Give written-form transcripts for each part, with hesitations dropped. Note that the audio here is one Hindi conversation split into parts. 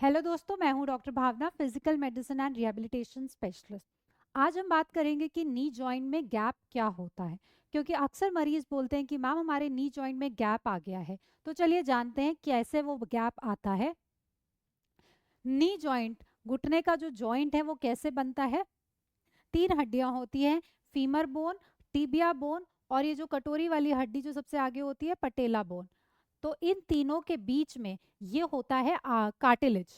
हेलो दोस्तों, मैं हूं doctor Bhavna, physical medicine and rehabilitation specialist. आज हम बात करेंगे कि नी जॉइंट में गैप क्या होता है, क्योंकि अक्सर मरीज बोलते हैं कि मैम हमारे नी जॉइंट में गैप आ गया है। तो चलिए जानते हैं कैसे वो गैप आता है। नी जॉइंट, घुटने का जो जॉइंट है वो कैसे बनता है। तीन हड्डियां होती हैं, फीमर बोन, टिबिया बोन और ये जो कटोरी वाली हड्डी जो सबसे आगे होती है, पटेला बोन। तो इन तीनों के बीच में ये होता है कार्टिलेज,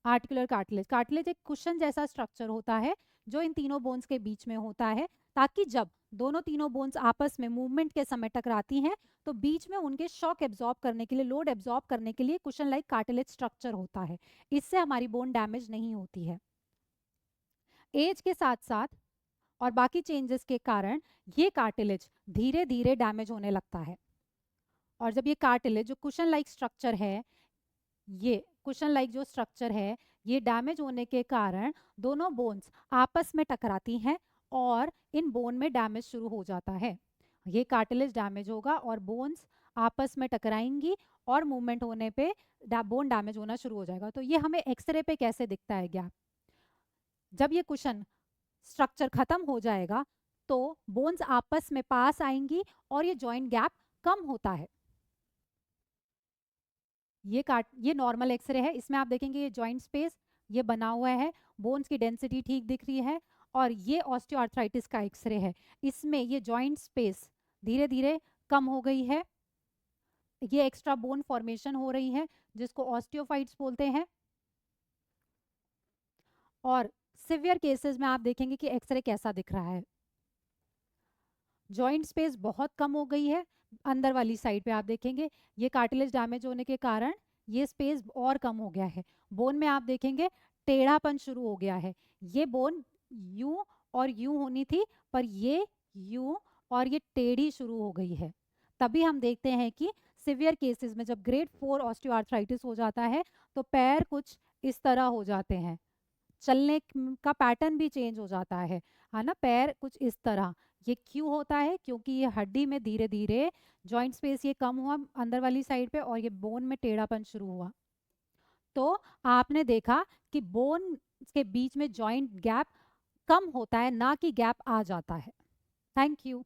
आर्टिकुलर कार्टिलेज। कार्टिलेज एक कुशन जैसा स्ट्रक्चर होता है जो इन तीनों बोन्स के बीच में होता है, ताकि जब दोनों तीनों बोन्स आपस में मूवमेंट के समय टकराती हैं तो बीच में उनके शॉक एब्जॉर्ब करने के लिए, लोड एब्जॉर्ब करने के लिए कुशन लाइक कार्टिलेज स्ट्रक्चर होता है। इससे हमारी बोन डैमेज नहीं होती है। एज के साथ साथ और बाकी चेंजेस के कारण ये कार्टिलेज धीरे धीरे डैमेज होने लगता है। और जब ये कार्टिलेज जो कुशन लाइक स्ट्रक्चर है, ये कुशन लाइक जो स्ट्रक्चर है, ये डैमेज होने के कारण दोनों बोन्स आपस में टकराती हैं और इन बोन में डैमेज शुरू हो जाता है। ये कार्टिलेज डैमेज होगा और बोन्स आपस में टकराएंगी और मूवमेंट होने पे बोन डैमेज होना शुरू हो जाएगा। तो ये हमें एक्सरे पे कैसे दिखता है गैप। जब ये कुशन स्ट्रक्चर खत्म हो जाएगा तो बोन्स आपस में पास आएंगी और ये जॉइंट गैप कम होता है। ये नॉर्मल एक्सरे है, इसमें आप देखेंगे ये जॉइंट स्पेस ये बना हुआ है, बोन्स की डेंसिटी ठीक दिख रही है। और ये ऑस्टियोआर्थराइटिस का एक्सरे है, इसमें ये जॉइंट स्पेस धीरे धीरे कम हो गई है, ये एक्स्ट्रा बोन फॉर्मेशन हो रही है जिसको ऑस्टियोफाइट्स बोलते हैं। और सिवियर केसेस में आप देखेंगे कि एक्सरे कैसा दिख रहा है। जॉइंट स्पेस बहुत कम हो गई है, अंदर वाली साइड पे आप देखेंगे ये कार्टिलेज डैमेज होने के कारण ये स्पेस और कम हो गया है। बोन में आप देखेंगे टेढ़ापन शुरू हो गया है। ये बोन यूं और यूं होनी थी, पर ये यूं और ये टेढ़ी शुरू हो गई है। तभी हम देखते हैं कि सिवियर केसेस में जब ग्रेड 4 ऑस्टियोआर्थराइटिस हो जाता है तो पैर कुछ इस तरह हो जाते हैं, चलने का पैटर्न भी चेंज हो जाता है ना, पैर कुछ इस तरह। ये क्यों होता है? क्योंकि ये हड्डी में धीरे धीरे जॉइंट स्पेस ये कम हुआ अंदर वाली साइड पे और ये बोन में टेढ़ापन शुरू हुआ। तो आपने देखा कि बोन के बीच में जॉइंट गैप कम होता है, ना कि गैप आ जाता है। Thank you.